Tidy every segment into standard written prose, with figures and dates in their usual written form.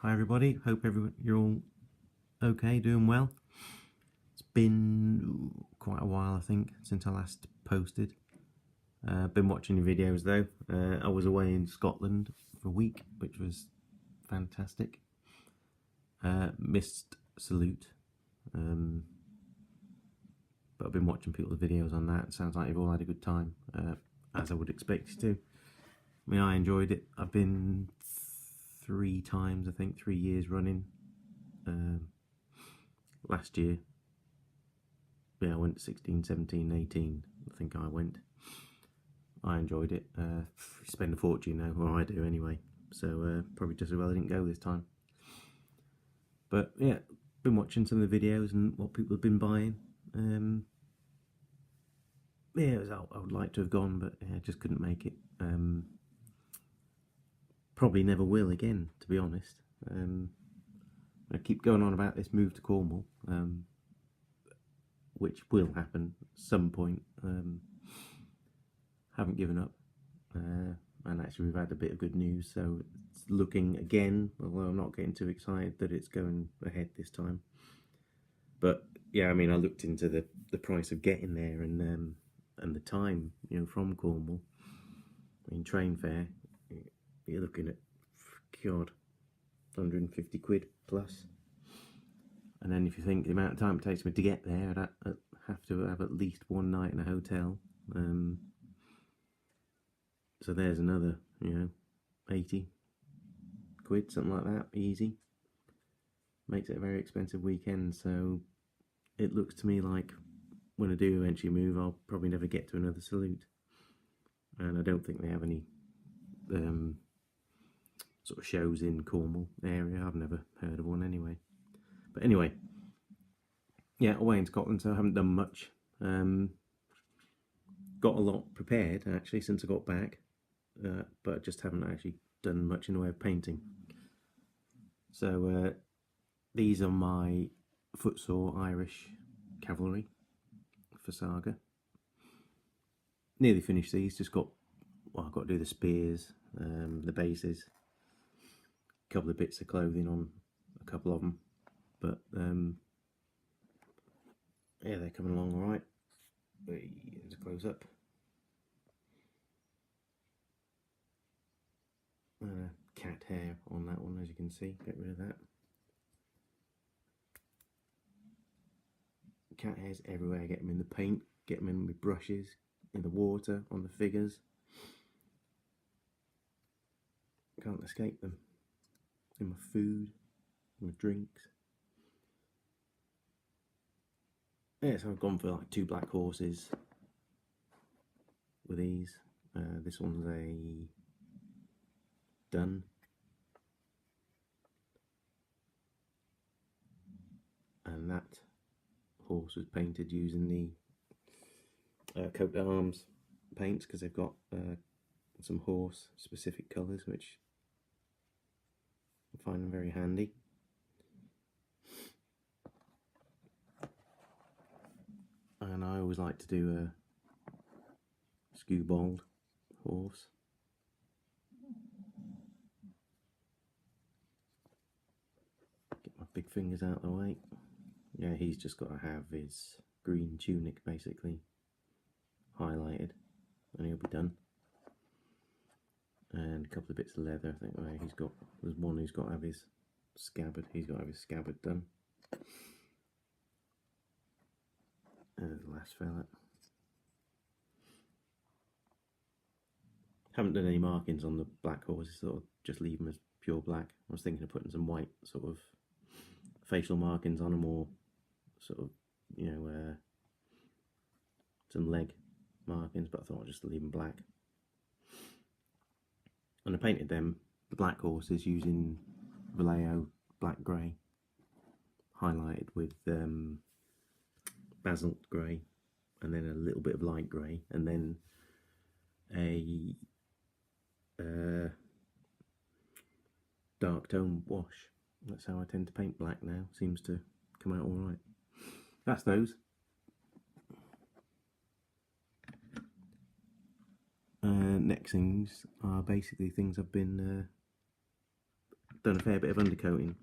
Hi everybody, hope you're all okay, doing well. It's been quite a while I think since I last posted. Been watching your videos though. I was away in Scotland for a week, which was fantastic. Missed Salute, but I've been watching people's videos on that. It sounds like you've all had a good time, as I would expect you to. I mean, I enjoyed it. I've been 3 times, I think, 3 years running. Last year, yeah, I went 16, 17, 18, I think I went. I enjoyed it. Spend a fortune now, or I do anyway, so probably just as well I didn't go this time. But yeah, been watching some of the videos and what people have been buying. Yeah, I would like to have gone, but yeah, I just couldn't make it. Probably never will again, to be honest. I keep going on about this move to Cornwall, which will happen at some point. Haven't given up, and actually we've had a bit of good news, so it's looking again, although I'm not getting too excited that it's going ahead this time. But yeah, I mean, I looked into the price of getting there and the time, you know, from Cornwall. I mean, train fare, you're looking at, God, 150 quid plus. And then if you think the amount of time it takes me to get there, I'd have to have at least one night in a hotel. So there's another, 80 quid, something like that, easy. Makes it a very expensive weekend, so it looks to me like when I do eventually move, I'll probably never get to another Salute. And I don't think they have any sort of shows in Cornwall area. I've never heard of one anyway. But anyway, yeah, away in Scotland, so I haven't done much. Got a lot prepared actually since I got back, but I just haven't actually done much in the way of painting. So these are my footsore Irish cavalry for Saga. Nearly finished these, just got, well, I've got to do the spears, the bases, a couple of bits of clothing on a couple of them, but yeah, they're coming along all right. Here's a close up. Cat hair on that one, as you can see, get rid of that. Cat hairs everywhere, get them in the paint, get them in with brushes, in the water, on the figures. Can't escape them. In my food, in my drinks. Yeah, so I've gone for like 2 black horses with these. This one's a dun. And that horse was painted using the coat d'arms paints, because they've got some horse specific colours, which I find them very handy. And I always like to do a skewbald horse. Get my big fingers out of the way. Yeah, he's just got to have his green tunic basically highlighted and he'll be done. And a couple of bits of leather, I think. There's one who's got to have his scabbard. He's got to have his scabbard done. And the last fella. Haven't done any markings on the black horses, sort of just leave them as pure black. I was thinking of putting some white sort of facial markings on them, or sort of, some leg markings, but I thought I'd just leave them black. And I painted them, the black horses, using Ww2 black grey, highlighted with basalt grey, and then a little bit of light grey, and then a dark tone wash. That's how I tend to paint black now. Seems to come out all right. That's those. Next things are basically things I've been done a fair bit of undercoating,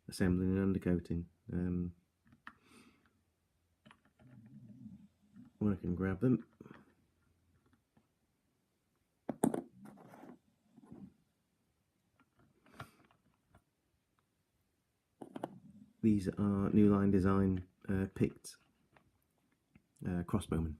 assembling and undercoating. When I can grab them. These are New Line Design Picts crossbowmen.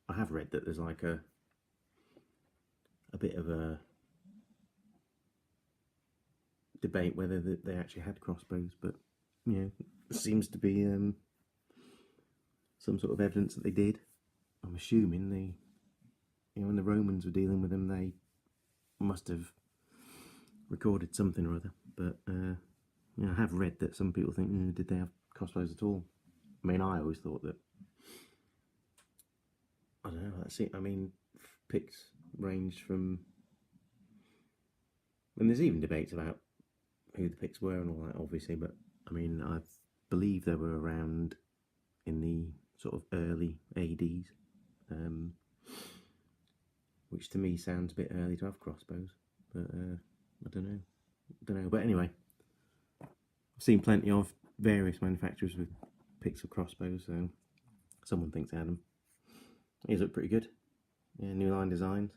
I have read that there's like a bit of a debate whether they actually had crossbows, but you know, there seems to be some sort of evidence that they did. I'm assuming they, you know, when the Romans were dealing with them, they must have recorded something or other. But you know, I have read that some people think, did they have crossbows at all? I mean, I always thought that. I don't know. That's it. I mean, Picts ranged from, and there's even debates about who the Picts were and all that, obviously. But I mean, I believe they were around in the sort of early ADs, which to me sounds a bit early to have crossbows. But I don't know. But anyway, I've seen plenty of various manufacturers with Picts of crossbows, so someone thinks they had them. These look pretty good. Yeah, New Line Designs.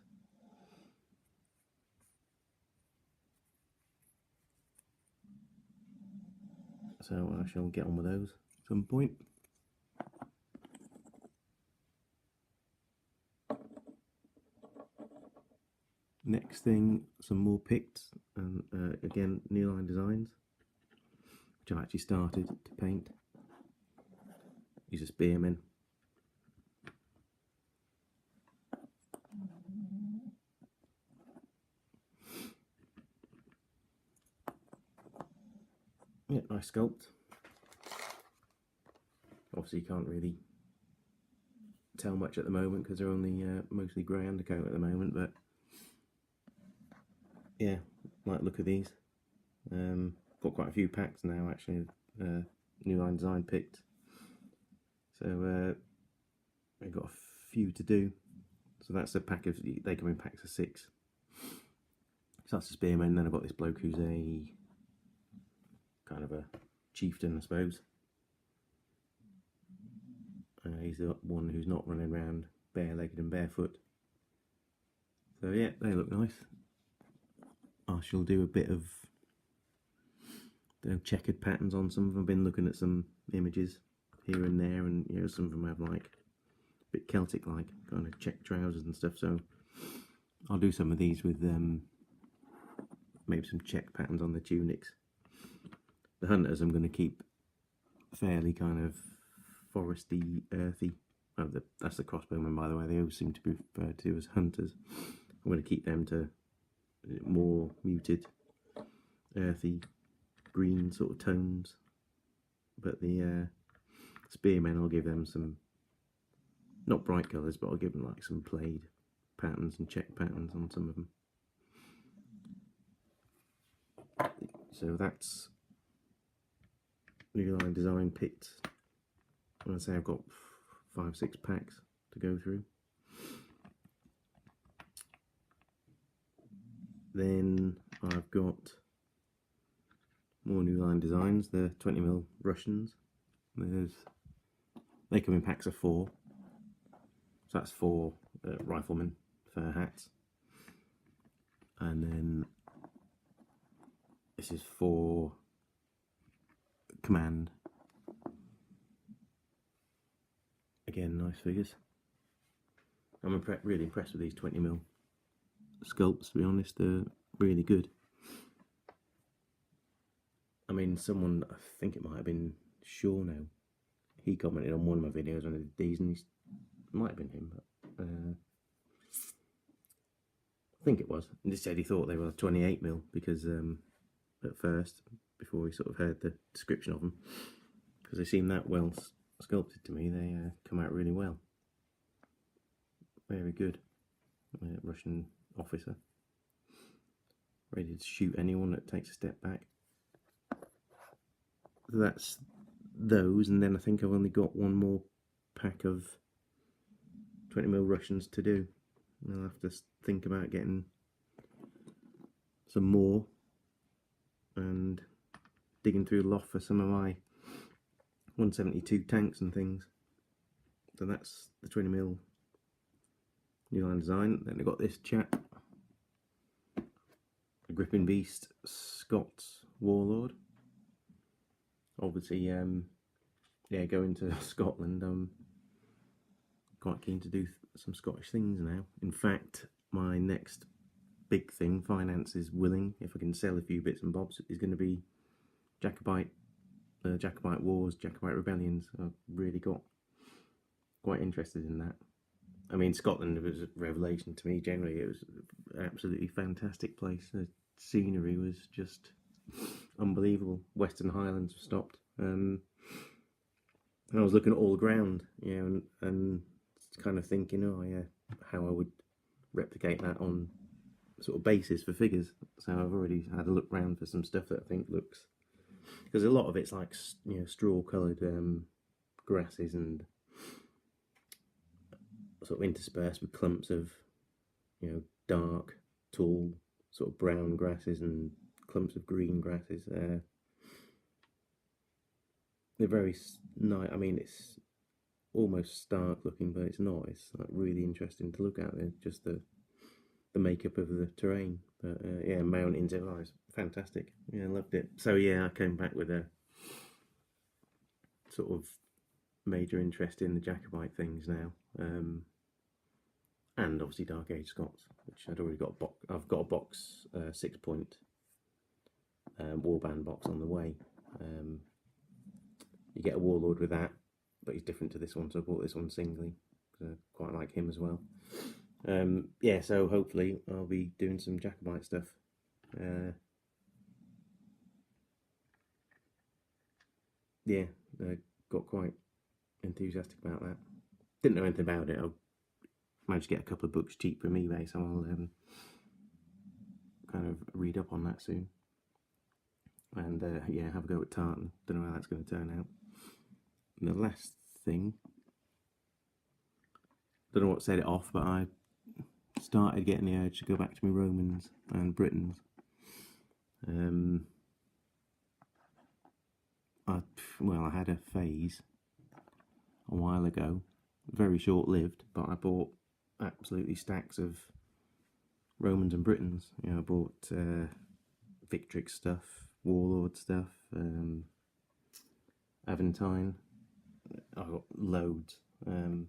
So I shall get on with those at some point. Next thing, some more Picts, and again, New Line Designs, which I've actually started to paint. These are spearmen. Yeah, nice sculpt. Obviously you can't really tell much at the moment because they're only mostly grey undercoat at the moment, but yeah, like look at these. Got quite a few packs now actually, New Line Design Picts. So I've got a few to do. So that's a pack of, they come in packs of 6. So that's a spearman. Then I've got this bloke who's a kind of a chieftain, I suppose. He's the one who's not running around bare-legged and barefoot. So yeah, they look nice. I shall do a bit of checkered patterns on some of them. I've been looking at some images here and there, and you know, some of them have like a bit Celtic-like kind of check trousers and stuff. So I'll do some of these with maybe some check patterns on the tunics. The hunters I'm going to keep fairly kind of foresty, earthy. Oh, that's the crossbowmen, by the way. They always seem to be referred to as hunters. I'm going to keep them to more muted, earthy, green sort of tones. But the spearmen, I'll give them some, not bright colours, but I'll give them like some plaid patterns and check patterns on some of them. So that's New Line Design Picts. I say I've got 5-6 packs to go through. Then I've got more New Line Designs, the 20mm Russians. They come in packs of 4. So that's 4 riflemen, fur hats. And then this is 4 command. Again, nice figures. I'm really impressed with these 20mm sculpts, to be honest. They're really good. I mean, someone, I think it might have been Shaw now, he commented on one of my videos when I did these, and it might have been him, but I think it was. And he said he thought they were 28mm because at first, before he sort of heard the description of them, because they seem that well sculpted to me. They come out really well. Very good. Russian officer, ready to shoot anyone that takes a step back. That's those, and then I think I've only got one more pack of 20mm Russians to do. I'll have to think about getting some more and digging through the loft for some of my 172 tanks and things. So that's the 20mm New Line design. Then I got this chap, a gripping beast, Scots Warlord. Obviously, yeah, going to Scotland, I'm quite keen to do some Scottish things now. In fact, my next big thing, finances willing, if I can sell a few bits and bobs, is going to be Jacobite Wars, Jacobite Rebellions. I've really got quite interested in that. I mean, Scotland was a revelation to me. Generally, it was an absolutely fantastic place. The scenery was just unbelievable. Western Highlands were stopped. And I was looking at all the ground, you know, and kind of thinking, oh yeah, how I would replicate that on sort of basis for figures. So I've already had a look round for some stuff that I think looks, because a lot of it's like, you know, straw coloured grasses and sort of interspersed with clumps of, you know, dark, tall, sort of brown grasses and clumps of green grasses. They're very nice. I mean, it's almost stark looking, but it's not. It's like really interesting to look at. They're just the makeup of the terrain. But yeah, mountains, it was fantastic. Yeah, I loved it. So yeah, I came back with a sort of major interest in the Jacobite things now. And obviously Dark Age Scots, which I'd already got a box. I've got a box, 6-point warband box on the way. You get a Warlord with that, but he's different to this one, so I bought this one singly, because I quite like him as well. Yeah, so hopefully I'll be doing some Jacobite stuff. Yeah, I got quite enthusiastic about that. Didn't know anything about it. I managed to get a couple of books cheap from eBay, so I'll kind of read up on that soon. And yeah, have a go at tartan. Don't know how that's going to turn out. And the last thing, don't know what set it off, but I started getting the urge to go back to my Romans and Britons. Well, I had a phase a while ago, very short-lived, but I bought absolutely stacks of Romans and Britons. You know, I bought Victrix stuff, Warlord stuff, Aventine. I got loads, and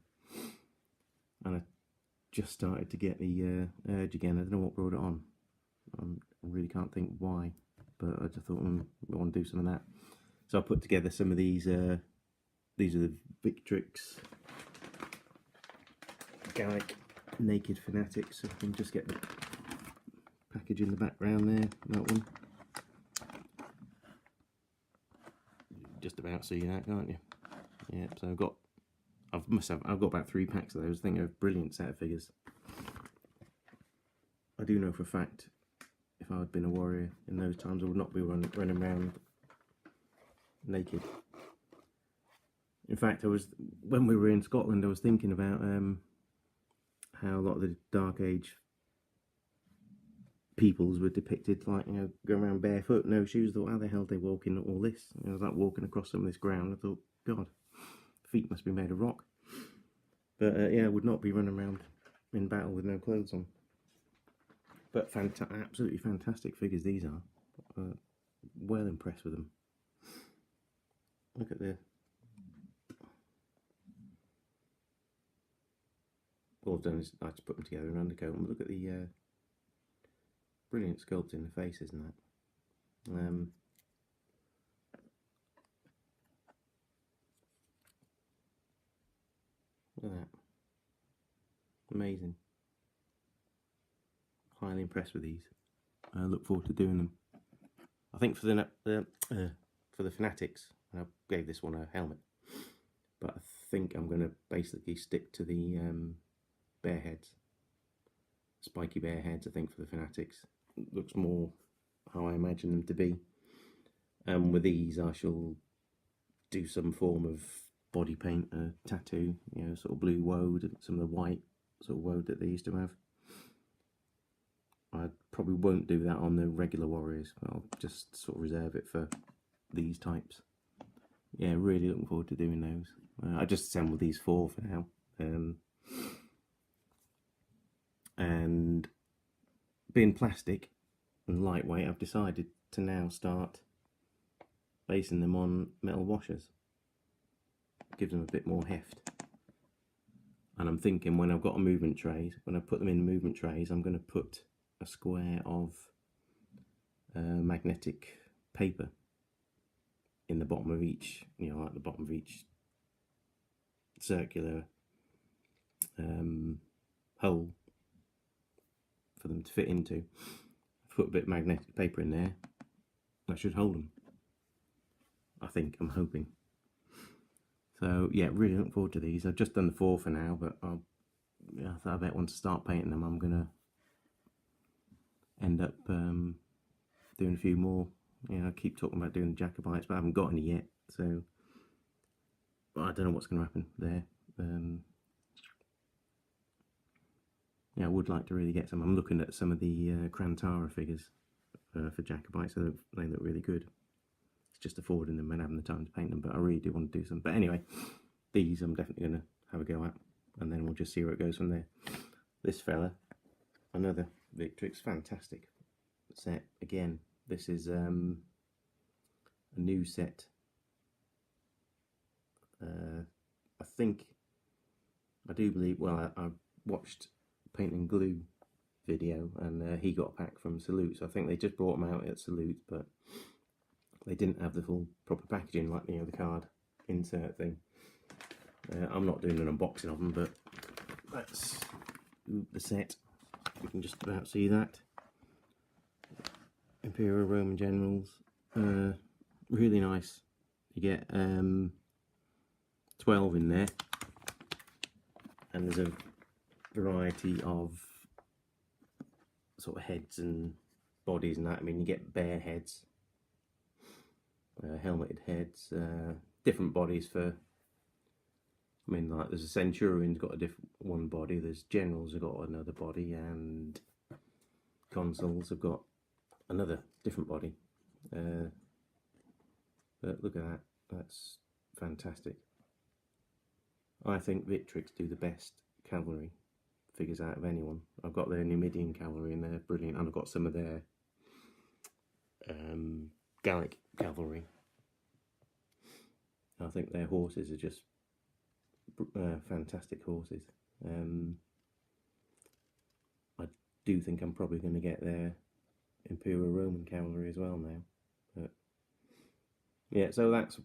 I just started to get the urge again. I don't know what brought it on. I really can't think why, but I just thought I want to do some of that. So I put together some of these. These are the Victrix Gallic Naked Fanatics. So I can just get the package in the background there. That one. Just about see that, can't you? Yeah. So I've got about 3 packs of those. I think they're a brilliant set of figures. I do know for a fact, if I had been a warrior in those times, I would not be running around naked. In fact, when we were in Scotland, I was thinking about how a lot of the Dark Age peoples were depicted, like, you know, going around barefoot, no shoes. I thought, how the hell are they walking all this? And I was like walking across some of this ground. I thought, God, feet must be made of rock. But yeah, I would not be running around in battle with no clothes on. But absolutely fantastic figures these are. Well impressed with them. Look at the... All I've done is I just put them together in an undercoat, and look at the brilliant sculpt in the faces and that. Look at that. Amazing. Highly impressed with these. I look forward to doing them. I think for the Fanatics, I gave this one a helmet, but I think I'm going to basically stick to the bear heads, spiky bear heads. I think for the Fanatics, it looks more how I imagine them to be. And with these, I shall do some form of body paint, tattoo, you know, sort of blue woad, some of the white sort of woad that they used to have. I'd probably won't do that on the regular Warriors. I'll just sort of reserve it for these types. Yeah, really looking forward to doing those. I just assembled these 4 for now. And being plastic and lightweight, I've decided to now start basing them on metal washers. Gives them a bit more heft. And I'm thinking when I've got a movement trays, when I put them in movement trays, I'm going to put a square of magnetic paper in the bottom of each, you know, like the bottom of each circular hole for them to fit into. Put a bit of magnetic paper in there, that should hold them. I think, I'm hoping. So yeah, really looking forward to these. I've just done the 4 for now, but I bet once I start painting them, I'm gonna end up doing a few more. You know, I keep talking about doing the Jacobites, but I haven't got any yet. So I don't know what's going to happen there. Yeah, I would like to really get some. I'm looking at some of the Krantara figures for Jacobites, so they look really good. It's just affording them and having the time to paint them, but I really do want to do some. But anyway, these I'm definitely going to have a go at, and then we'll just see where it goes from there. This fella, another Victrix, fantastic set. Again, this is a new set. I think, I do believe, well, I watched Paint and Glue video, and he got a pack from Salute, so I think they just brought them out at Salute, but they didn't have the full proper packaging, like, you know, the card insert thing. I'm not doing an unboxing of them, but that's the set. You can just about see that. Imperial Roman Generals, really nice. You get 12 in there, and there's a variety of sort of heads and bodies and that. I mean, you get bear heads, helmeted heads, different bodies for, I mean, like there's a Centurion's got a different one body, there's Generals have got another body, and Consuls have got another different body. But look at that, that's fantastic. I think Victrix do the best cavalry figures out of anyone. I've got their Numidian cavalry and they're brilliant, and I've got some of their Gallic cavalry. I think their horses are just fantastic horses. I do think I'm probably going to get their Imperial Roman cavalry as well now. But yeah, so that's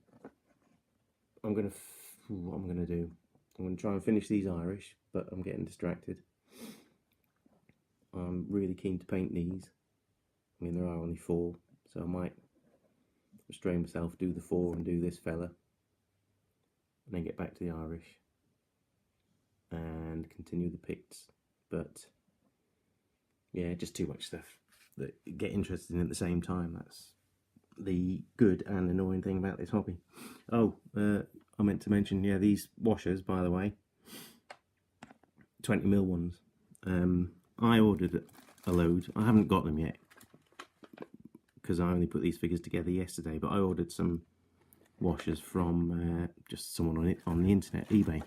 what I'm going to do. I'm going to try and finish these Irish, but I'm getting distracted. I'm really keen to paint these. I mean, there are only 4, so I might restrain myself, do the 4 and do this fella, and then get back to the Irish and continue the Picts. But yeah, just too much stuff that get interested in at the same time. That's the good and annoying thing about this hobby. Oh, I meant to mention, yeah, these washers, by the way, 20mm ones. I ordered a load. I haven't got them yet because I only put these figures together yesterday, but I ordered some washers from just someone on the internet, eBay,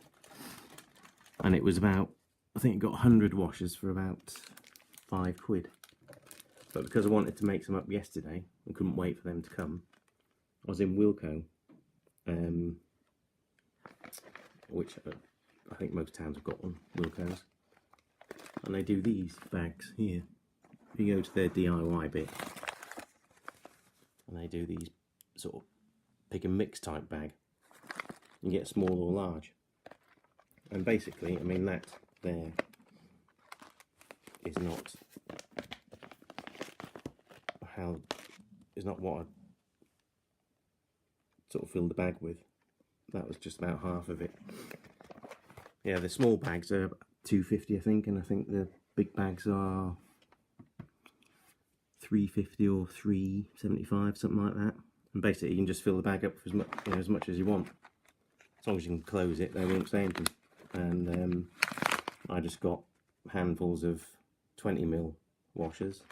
and it was about, I think it got 100 washers for about £5. But because I wanted to make some up yesterday and couldn't wait for them to come, I was in Wilko, which I think most towns have got one, Wilko's, and they do these bags here. If you go to their DIY bit, and they do these sort of pick and mix type bag, you get small or large, and basically, I mean, that there is not what I sort of filled the bag with. That was just about half of it. Yeah, the small bags are £2.50, I think, and I think the big bags are £3.50 or £3.75, something like that. And basically, you can just fill the bag up for as much as you want, as long as you can close it. They won't say anything. And I just got handfuls of 20mm washers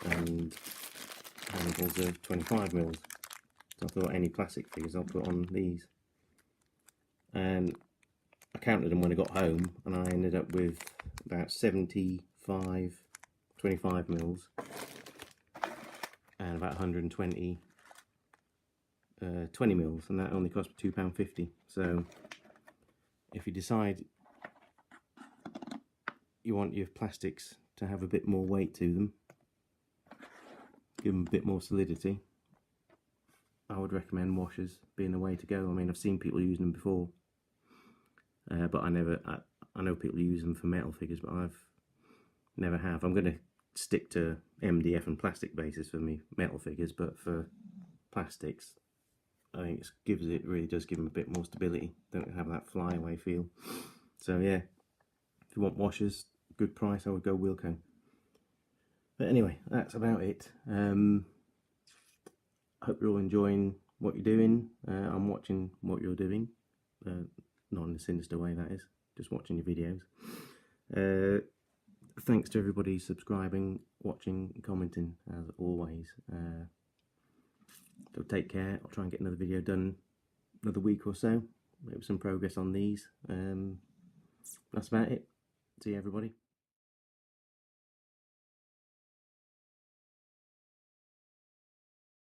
and handfuls of 25mm. So I thought any plastic figures I'll put on these. And I counted them when I got home, and I ended up with about 75 25mm and about 120 20mm, and that only cost me £2.50. So if you decide you want your plastics to have a bit more weight to them, give them a bit more solidity, I would recommend washers being the way to go. I mean, I've seen people using them before, but I know people use them for metal figures, but I've never have. I'm going to stick to MDF and plastic bases for me metal figures, but for plastics, I think it really does give them a bit more stability. Don't have that flyaway feel. So yeah, if you want washers, good price, I would go Wilco. But anyway, that's about it. I hope you're all enjoying what you're doing. I'm watching what you're doing, not in a sinister way, that is, just watching your videos. Thanks to everybody subscribing, watching, commenting, as always. So take care. I'll try and get another video done another week or so. Maybe some progress on these. That's about it. See you, everybody.